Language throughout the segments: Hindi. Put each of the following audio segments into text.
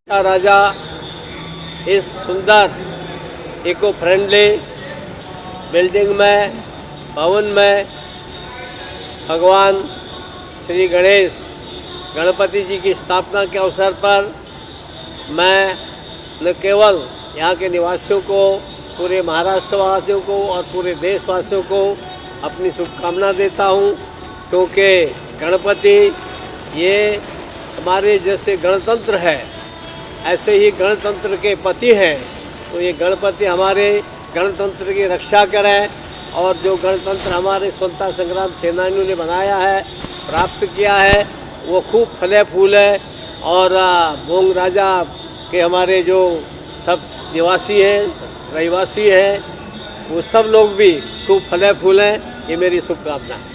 राजा इस सुंदर इको फ्रेंडली बिल्डिंग में भवन में भगवान श्री गणेश गणपति जी की स्थापना के अवसर पर मैं न केवल यहाँ के निवासियों को, पूरे महाराष्ट्र वासियों को और पूरे देशवासियों को अपनी शुभकामना देता हूँ, क्योंकि गणपति ये हमारे जैसे गणतंत्र है, ऐसे ही गणतंत्र के पति हैं। तो ये गणपति हमारे गणतंत्र की रक्षा करें और जो गणतंत्र हमारे स्वतंत्रता संग्राम सेनानियों ने बनाया है, प्राप्त किया है, वो खूब फले फूले और भोंग राजा के हमारे जो सब निवासी हैं, रहिवासी हैं, वो सब लोग भी खूब फले फूलें। ये मेरी शुभकामना है।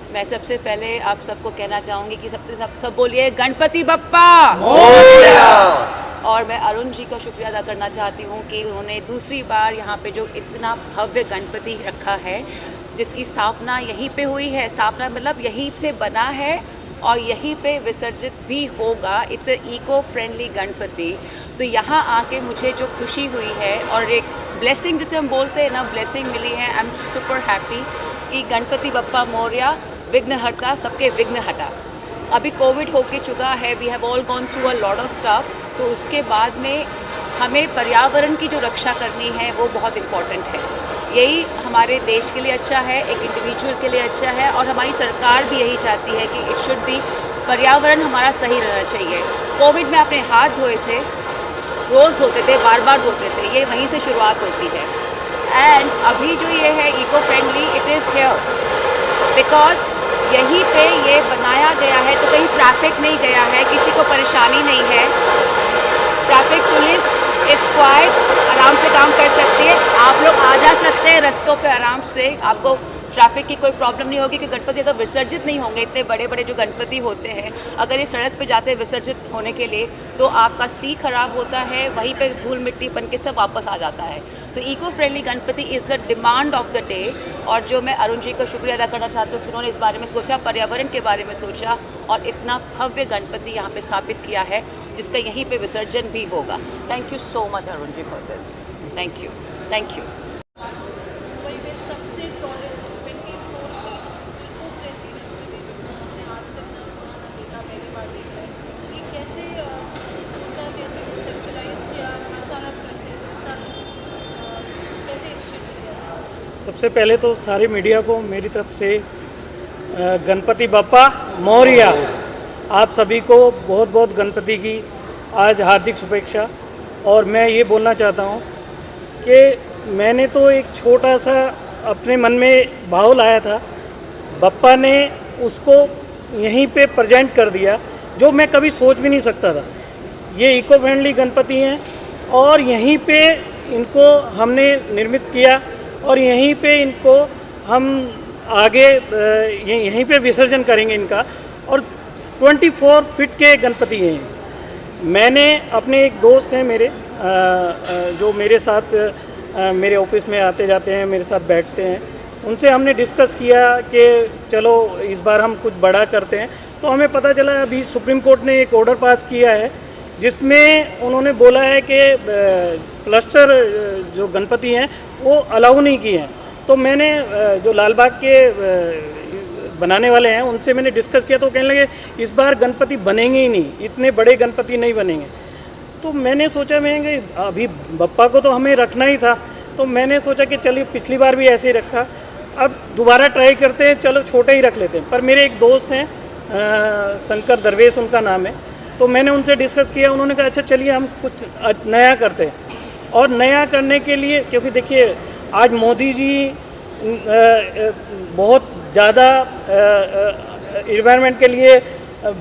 मैं सबसे पहले आप सबको कहना चाहूँगी कि सब बोलिए गणपति बप्पा। और मैं अरुण जी का शुक्रिया अदा करना चाहती हूँ कि उन्होंने दूसरी बार यहाँ पे जो इतना भव्य गणपति रखा है, जिसकी स्थापना यहीं पे हुई है, स्थापना मतलब यहीं पे बना है और यहीं पे विसर्जित भी होगा। It's a eco friendly Ganpati. तो यहाँ आके मुझे जो खुशी हुई है और एक ब्लेसिंग जिसे हम बोलते हैं ना, ब्लेसिंग मिली है। आई एम सुपर हैप्पी कि गणपति बप्पा मोरया, विघ्नहर्ता, सबके विघ्न हटा। अभी कोविड होके चुका है, we have all gone through a lot of stuff. तो उसके बाद में हमें पर्यावरण की जो रक्षा करनी है वो बहुत इम्पॉर्टेंट है। यही हमारे देश के लिए अच्छा है, एक इंडिविजुअल के लिए अच्छा है, और हमारी सरकार भी यही चाहती है कि इट शुड बी, पर्यावरण हमारा सही रहना चाहिए। कोविड में अपने हाथ धोए थे, रोज़ धोते थे, बार बार धोते थे, ये वहीं से शुरुआत होती है। एंड अभी जो ये है eco friendly, it is here because यहीं पे ये बनाया गया है, तो कहीं ट्रैफिक नहीं गया है, किसी को परेशानी नहीं है। ट्रैफिक पुलिस इस क्वाइट, आराम से काम कर सकती है। आप लोग आ जा सकते हैं रास्तों पे आराम से, आपको ट्रैफिक की कोई प्रॉब्लम नहीं होगी। कि गणपति अगर विसर्जित नहीं होंगे, इतने बड़े बड़े जो गणपति होते हैं, अगर ये सड़क पे जाते हैं विसर्जित होने के लिए, तो आपका सी खराब होता है, वहीं पे धूल मिट्टी बन के सब वापस आ जाता है। तो eco friendly Ganpati is the demand of the day. और जो मैं अरुण जी को शुक्रिया अदा करना चाहती हूँ कि उन्होंने इस बारे में सोचा, पर्यावरण के बारे में सोचा और इतना भव्य गणपति यहाँ पे स्थापित किया है, जिसका यहीं पे विसर्जन भी होगा। Thank you so much Arun ji for this. Thank you, thank you. सबसे पहले तो सारी मीडिया को मेरी तरफ से गणपति बप्पा मोरया, आप सभी को बहुत बहुत गणपति की आज हार्दिक शुभेच्छा। और मैं ये बोलना चाहता हूँ कि मैंने तो एक छोटा सा अपने मन में भाव लाया था, बप्पा ने उसको यहीं पे प्रेजेंट कर दिया, जो मैं कभी सोच भी नहीं सकता था। ये इको फ्रेंडली गणपति हैं और यहीं पे इनको हमने निर्मित किया और यहीं पे इनको हम आगे यहीं पे विसर्जन करेंगे इनका। और 24 फीट के गणपति हैं। मैंने अपने एक दोस्त हैं मेरे, जो मेरे साथ मेरे ऑफिस में आते जाते हैं, मेरे साथ बैठते हैं, उनसे हमने डिस्कस किया कि चलो इस बार हम कुछ बड़ा करते हैं। तो हमें पता चला अभी सुप्रीम कोर्ट ने एक ऑर्डर पास किया है, जिसमें उन्होंने बोला है कि क्लस्टर जो गणपति हैं वो अलाउ नहीं किए हैं। तो मैंने जो लालबाग के बनाने वाले हैं उनसे मैंने डिस्कस किया, तो कहने लगे इस बार गणपति बनेंगे ही नहीं, इतने बड़े गणपति नहीं बनेंगे। तो मैंने सोचा, मैं अभी बप्पा को तो हमें रखना ही था, तो मैंने सोचा कि चलिए पिछली बार भी ऐसे ही रखा, अब दोबारा ट्राई करते हैं, चलो छोटे ही रख लेते हैं। पर मेरे एक दोस्त हैं शंकर दरवेश उनका नाम है, तो मैंने उनसे डिस्कस किया, उन्होंने कहा अच्छा चलिए हम कुछ नया करते हैं। और नया करने के लिए, क्योंकि देखिए आज मोदी जी बहुत ज़्यादा इन्वायरमेंट के लिए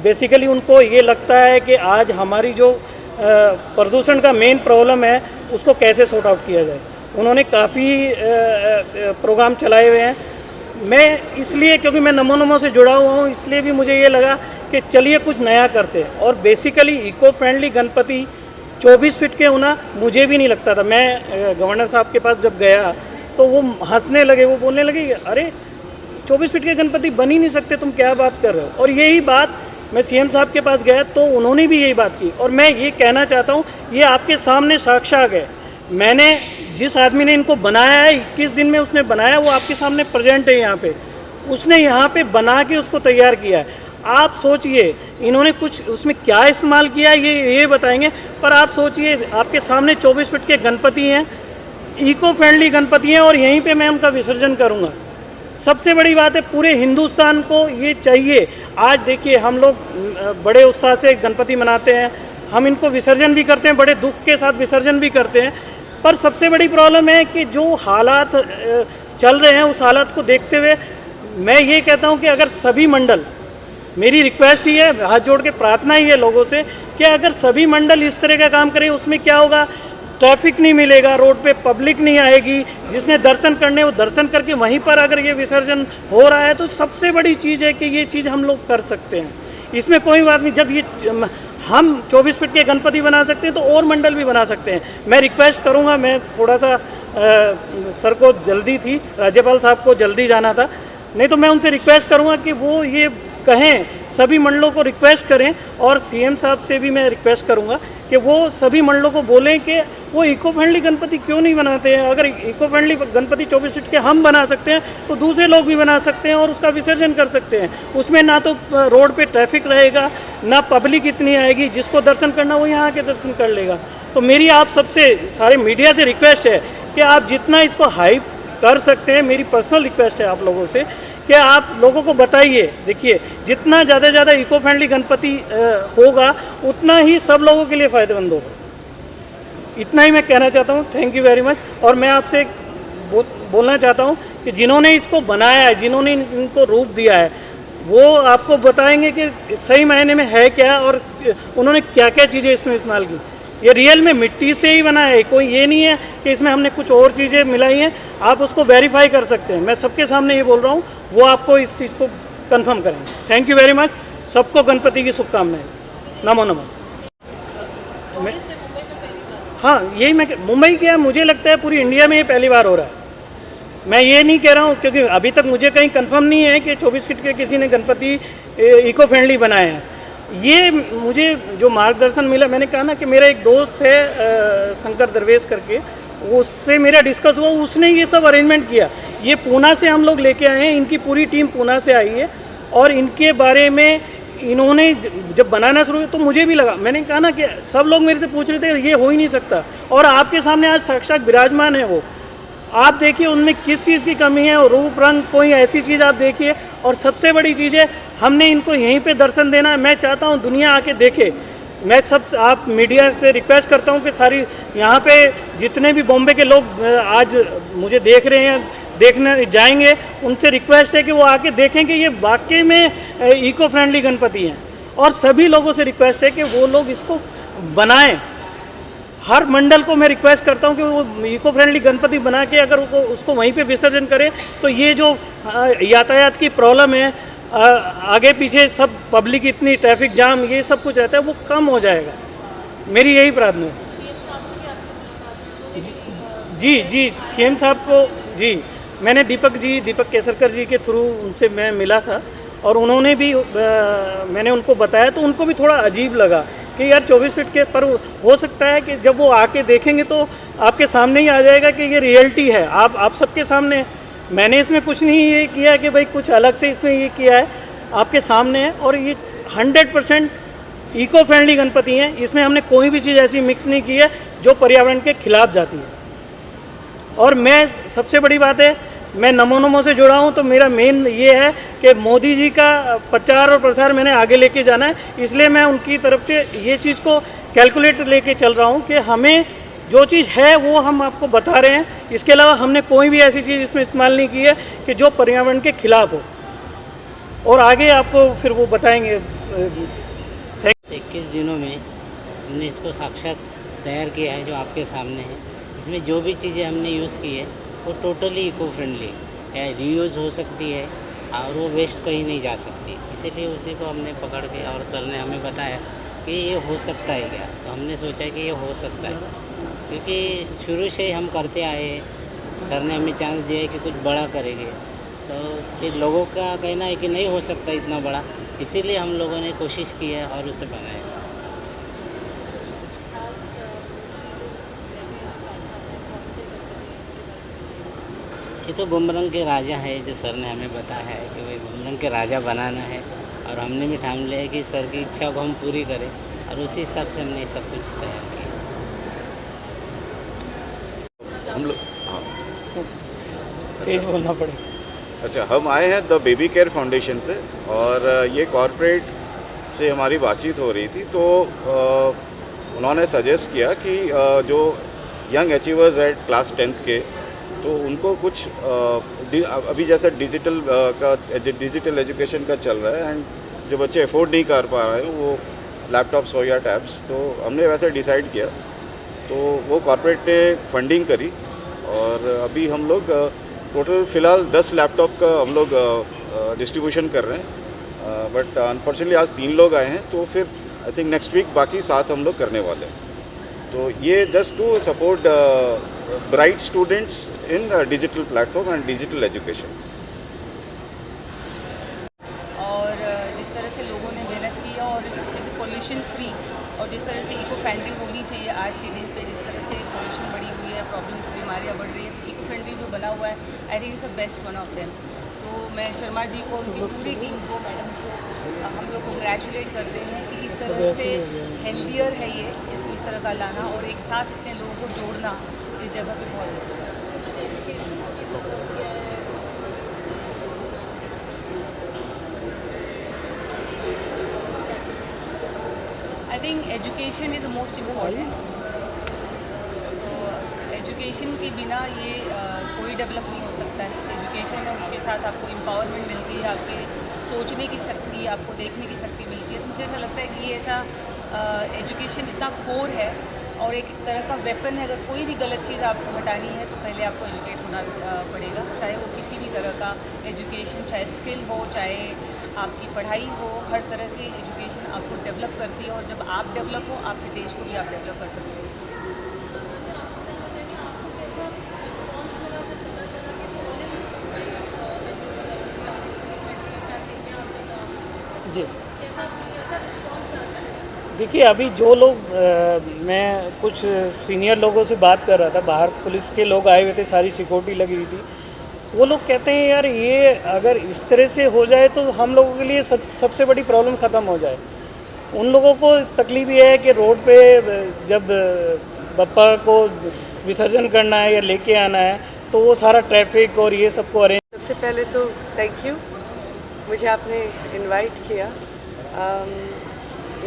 बेसिकली उनको ये लगता है कि आज हमारी जो प्रदूषण का मेन प्रॉब्लम है उसको कैसे सॉर्ट आउट किया जाए। उन्होंने काफ़ी प्रोग्राम चलाए हुए हैं। मैं इसलिए, क्योंकि मैं नमो नमो से जुड़ा हुआ हूँ, इसलिए भी मुझे ये लगा कि चलिए कुछ नया करते हैं। और basically eco friendly Ganpati 24 feet के होना मुझे भी नहीं लगता था। मैं गवर्नर साहब के पास जब गया तो वो हंसने लगे, वो बोलने लगे अरे 24 फीट के गणपति बन ही नहीं सकते, तुम क्या बात कर रहे हो। और यही बात मैं सीएम साहब के पास गया तो उन्होंने भी यही बात की। और मैं ये कहना चाहता हूँ, ये आपके सामने साक्षात है। मैंने जिस आदमी ने इनको बनाया है, 21 दिन में उसने बनाया, वो आपके सामने प्रेजेंट है यहाँ पे। उसने यहाँ पे बना के उसको तैयार किया है। आप सोचिए इन्होंने कुछ उसमें क्या इस्तेमाल किया है ये बताएंगे, पर आप सोचिए आपके सामने 24 फीट के गणपति हैं, इको फ्रेंडली गणपति हैं, और यहीं पे मैं उनका विसर्जन करूँगा। सबसे बड़ी बात है, पूरे हिंदुस्तान को ये चाहिए। आज देखिए हम लोग बड़े उत्साह से गणपति मनाते हैं, हम इनको विसर्जन भी करते हैं, बड़े दुख के साथ विसर्जन भी करते हैं। पर सबसे बड़ी प्रॉब्लम है कि जो हालात चल रहे हैं उस हालात को देखते हुए मैं ये कहता हूँ कि अगर सभी मंडल, मेरी रिक्वेस्ट ही है, हाथ जोड़ के प्रार्थना ही है लोगों से कि अगर सभी मंडल इस तरह का काम करें, उसमें क्या होगा, ट्रैफिक नहीं मिलेगा, रोड पे पब्लिक नहीं आएगी, जिसने दर्शन करने वो दर्शन करके वहीं पर अगर ये विसर्जन हो रहा है तो सबसे बड़ी चीज़ है कि ये चीज़ हम लोग कर सकते हैं। इसमें कोई बात नहीं, जब ये हम 24 फीट के गणपति बना सकते हैं तो और मंडल भी बना सकते हैं। मैं रिक्वेस्ट करूँगा, मैं थोड़ा सा सर को जल्दी थी, राज्यपाल साहब को जल्दी जाना था, नहीं तो मैं उनसे रिक्वेस्ट करूँगा कि वो ये कहें, सभी मंडलों को रिक्वेस्ट करें। और सीएम साहब से भी मैं रिक्वेस्ट करूंगा कि वो सभी मंडलों को बोलें कि वो इको फ्रेंडली गणपति क्यों नहीं बनाते हैं। अगर इको फ्रेंडली गणपति 24 फीट के हम बना सकते हैं तो दूसरे लोग भी बना सकते हैं और उसका विसर्जन कर सकते हैं। उसमें ना तो रोड पे ट्रैफिक रहेगा, ना पब्लिक इतनी आएगी, जिसको दर्शन करना वो यहाँ आके दर्शन कर लेगा। तो मेरी आप सबसे सारे मीडिया से रिक्वेस्ट है कि आप जितना इसको हाइप कर सकते हैं, मेरी पर्सनल रिक्वेस्ट है आप लोगों से कि आप लोगों को बताइए। देखिए जितना ज़्यादा से ज़्यादा इको फ्रेंडली गणपति होगा उतना ही सब लोगों के लिए फ़ायदेमंद होगा। इतना ही मैं कहना चाहता हूँ। Thank you very much. और मैं आपसे बोलना चाहता हूँ कि जिन्होंने इसको बनाया है, जिन्होंने इनको रूप दिया है, वो आपको बताएंगे कि सही मायने में है क्या और उन्होंने क्या क्या चीज़ें इसमें इस्तेमाल की। ये रियल में मिट्टी से ही बना है, कोई ये नहीं है कि इसमें हमने कुछ और चीज़ें मिलाई हैं। आप उसको वेरीफाई कर सकते हैं, मैं सबके सामने ये बोल रहा हूँ, वो आपको इस चीज़ को कंफर्म करेंगे। Thank you very much. सबको गणपति की शुभकामनाएं। नमो नमो। हाँ, यही मैं मुंबई क्या, मुझे लगता है पूरी इंडिया में ये पहली बार हो रहा है। मैं ये नहीं कह रहा हूँ क्योंकि अभी तक मुझे कहीं कंफर्म नहीं है कि 24 फीट के किसी ने गणपति इको फ्रेंडली बनाए हैं। ये मुझे जो मार्गदर्शन मिला, मैंने कहा ना कि मेरा एक दोस्त है शंकर दरवेश करके, उससे मेरा डिस्कस हुआ, उसने ये सब अरेंजमेंट किया। ये पूना से हम लोग लेके आए हैं, इनकी पूरी टीम पूना से आई है और इनके बारे में इन्होंने जब बनाना शुरू किया तो मुझे भी लगा, मैंने कहा ना कि सब लोग मेरे से पूछ रहे थे ये हो ही नहीं सकता, और आपके सामने आज साक्षात विराजमान है वो। आप देखिए उनमें किस चीज़ की कमी है और रूप रंग कोई ऐसी चीज़ आप देखिए। और सबसे बड़ी चीज़ है, हमने इनको यहीं पे दर्शन देना है। मैं चाहता हूँ दुनिया आके देखे। मैं सब आप मीडिया से रिक्वेस्ट करता हूँ कि सारी यहाँ पे जितने भी बॉम्बे के लोग आज मुझे देख रहे हैं, देखने जाएंगे, उनसे रिक्वेस्ट है कि वो आके देखें कि ये वाकई में इको फ्रेंडली गणपति हैं। और सभी लोगों से रिक्वेस्ट है कि वो लोग इसको बनाएं। हर मंडल को मैं रिक्वेस्ट करता हूं कि वो इको फ्रेंडली गणपति बना के अगर उसको वहीं पे विसर्जन करें तो ये जो यातायात की प्रॉब्लम है, आगे पीछे सब पब्लिक इतनी ट्रैफिक जाम ये सब कुछ रहता है, वो कम हो जाएगा। मेरी यही प्रार्थना है। जी सीएम साहब को जी मैंने दीपक केसरकर जी के थ्रू उनसे मैं मिला था और उन्होंने भी मैंने उनको बताया तो उनको भी थोड़ा अजीब लगा कि यार 24 फीट के, पर हो सकता है कि जब वो आके देखेंगे तो आपके सामने ही आ जाएगा कि ये रियलिटी है। आप सबके सामने, मैंने इसमें कुछ नहीं ये किया कि भाई कुछ अलग से इसमें ये किया है, आपके सामने है। और ये 100% इको फ्रेंडली गणपति हैं, इसमें हमने कोई भी चीज़ ऐसी मिक्स नहीं की है जो पर्यावरण के खिलाफ जाती है। और मैं सबसे बड़ी बात है, मैं नमो नमो से जुड़ा हूँ तो मेरा मेन ये है कि मोदी जी का प्रचार और प्रसार मैंने आगे लेके जाना है, इसलिए मैं उनकी तरफ से ये चीज़ को कैलकुलेट लेके चल रहा हूँ कि हमें जो चीज़ है वो हम आपको बता रहे हैं। इसके अलावा हमने कोई भी ऐसी चीज़ इसमें इस्तेमाल नहीं की है कि जो पर्यावरण के खिलाफ हो, और आगे आपको फिर वो बताएंगे। 21 दिनों में हमने इसको साक्षात तैयार किया है जो आपके सामने है। इसमें जो भी चीज़ें हमने यूज़ की है वो टोटली इको फ्रेंडली है, रीयूज़ हो सकती है और वो वेस्ट कहीं नहीं जा सकती। इसीलिए उसी को हमने पकड़ के, और सर ने हमें बताया कि ये हो सकता है क्या। तो हमने सोचा कि ये हो सकता है, क्योंकि शुरू से ही हम करते आए हैं, सर ने हमें चांस दिया है कि कुछ बड़ा करेंगे। तो फिर लोगों का कहना है कि नहीं हो सकता इतना बड़ा, इसीलिए हम लोगों ने कोशिश की है और उसे बनाया। ये तो बुमरंग के राजा है, जो सर ने हमें बताया है कि भाई बुमरंग के राजा बनाना है, और हमने भी ठान लिया है कि सर की इच्छा को हम पूरी करें, और उसी हिसाब से हमने सब कुछ तैयार किया। हम लोग हाँ तेज बोलना पड़ेगा। अच्छा, हम आए हैं द बेबी केयर फाउंडेशन से, और ये कॉरपोरेट से हमारी बातचीत हो रही थी, तो उन्होंने सजेस्ट किया कि जो यंग अचीवर्स है क्लास 10th के, तो उनको कुछ अभी जैसा डिजिटल एजुकेशन का चल रहा है, एंड जो बच्चे अफोर्ड नहीं कर पा रहे हैं वो लैपटॉप्स हो या टैब्स, तो हमने वैसे डिसाइड किया, तो वो कॉरपोरेट ने फंडिंग करी, और अभी हम लोग टोटल फ़िलहाल 10 लैपटॉप का हम लोग डिस्ट्रीब्यूशन कर रहे हैं, बट अनफॉर्चुनेटली आज 3 लोग आए हैं, तो फिर आई थिंक नेक्स्ट वीक बाकी 7 हम लोग करने वाले हैं। तो ये just to support bright students in digital platform and digital education. और जिस तरह से लोगों ने मेहनत की और पोल्यूशन फ्री और जिस तरह से इको फ्रेंडली होनी चाहिए आज के दिन पे, जिस तरह से पोल्यूशन बढ़ी हुई है, प्रॉब्लम्स बीमारियां बढ़ रही है, इको फ्रेंडली जो बना हुआ है I think is the best one of them. तो मैं शर्मा जी को, उनकी पूरी टीम को, मैडम को हम लोग कंग्रेचुलेट करते हैं कि इस तरह से हेल्दियर है ये, इसको इस तरह का लाना और एक साथ इतने लोगों को जोड़ना इस जगह पे बहुत अच्छा है। I think education is the most important. तो एजुकेशन के बिना ये कोई डेवलप नहीं हो सकता है। एजुकेशन है, उसके साथ आपको एम्पावरमेंट मिलती है, आपके सोचने की शक्ति, आपको देखने की शक्ति मिलती है। तो मुझे ऐसा लगता है कि ये ऐसा एजुकेशन इतना कोर है और एक तरह का वेपन है। अगर कोई भी गलत चीज़ आपको हटानी है तो पहले आपको एजुकेट होना पड़ेगा, चाहे वो किसी भी तरह का एजुकेशन, चाहे स्किल हो, चाहे आपकी पढ़ाई हो, हर तरह की एजुकेशन आपको डेवलप करती है, और जब आप डेवलप हो आपके देश को भी आप डेवलप कर सकते हो। जी, देखिए अभी जो लोग मैं कुछ सीनियर लोगों से बात कर रहा था, बाहर पुलिस के लोग आए हुए थे, सारी सिक्योरिटी लगी हुई थी, वो लोग कहते हैं यार ये अगर इस तरह से हो जाए तो हम लोगों के लिए सबसे बड़ी प्रॉब्लम ख़त्म हो जाए। उन लोगों को तकलीफ ये है कि रोड पे जब बप्पा को विसर्जन करना है या लेके आना है तो वो सारा ट्रैफिक और ये सबको अरेंज। सबसे पहले तो थैंक यू, मुझे आपने इनवाइट किया।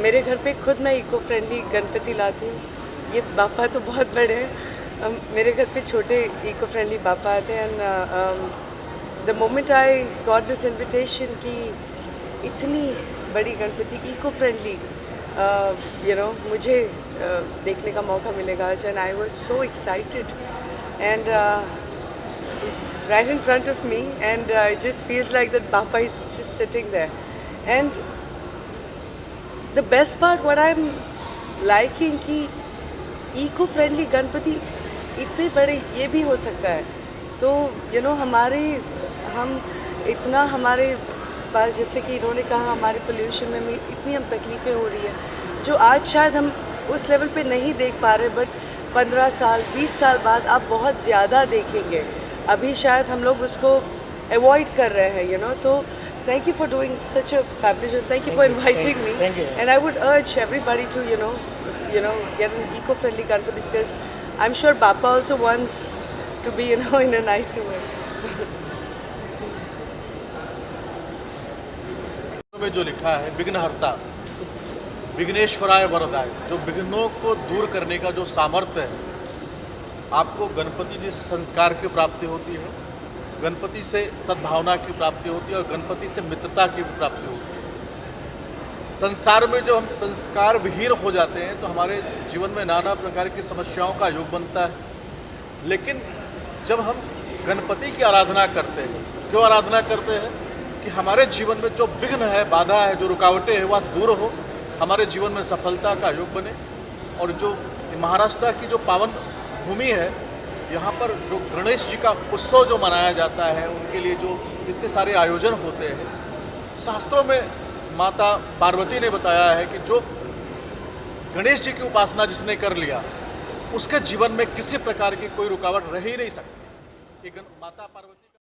मेरे घर पे खुद मैं इको फ्रेंडली गणपति लाती हूँ। ये बापा तो बहुत बड़े हैं, मेरे घर पे छोटे इको फ्रेंडली बापा आते हैं। And the moment I got this invitation कि इतनी बड़ी गणपति इको फ्रेंडली मुझे देखने का मौका मिलेगा आज, and I was so excited, and it's right in front of me, and it just feels like that Bappa is just sitting there. And the best part what I'm liking कि eco-friendly गणपति इतने बड़े ये भी हो सकता है। तो हम इतना हमारे पास, जैसे कि इन्होंने कहा, हमारे पोल्यूशन में इतनी हम तकलीफ़ें हो रही है जो आज शायद हम उस लेवल पे नहीं देख पा रहे, बट 15 साल 20 साल बाद आप बहुत ज़्यादा देखेंगे। अभी शायद हम लोग उसको अवॉइड कर रहे हैं, तो thank you for doing such a fabulous job. Thank you for inviting me. Thank you. And I would urge everybody to get an eco-friendly Ganpati, because I'm sure Bappa also wants to be in a nicer way. में जो लिखा है विघ्नहर्ता, विघ्नेश्वराय वरदाय, जो विघ्नों को दूर करने का जो सामर्थ्य है, आपको गणपति जी से संस्कार की प्राप्ति होती है, गणपति से सद्भावना की प्राप्ति होती है और गणपति से मित्रता की भी प्राप्ति होती है। संसार में जब हम संस्कार विहीन हो जाते हैं तो हमारे जीवन में नाना प्रकार की समस्याओं का योग बनता है। लेकिन जब हम गणपति की आराधना करते हैं, क्यों आराधना करते हैं? कि हमारे जीवन में जो विघ्न है, बाधा है, जो रुकावटें हैं, वह दूर हो हमारे जीवन में सफलता का योग बने। और जो महाराष्ट्र की जो पावन भूमि है, यहाँ पर जो गणेश जी का उत्सव जो मनाया जाता है, उनके लिए जो इतने सारे आयोजन होते हैं, शास्त्रों में माता पार्वती ने बताया है कि जो गणेश जी की उपासना जिसने कर लिया, उसके जीवन में किसी प्रकार की कोई रुकावट रह ही नहीं सकती। माता पार्वती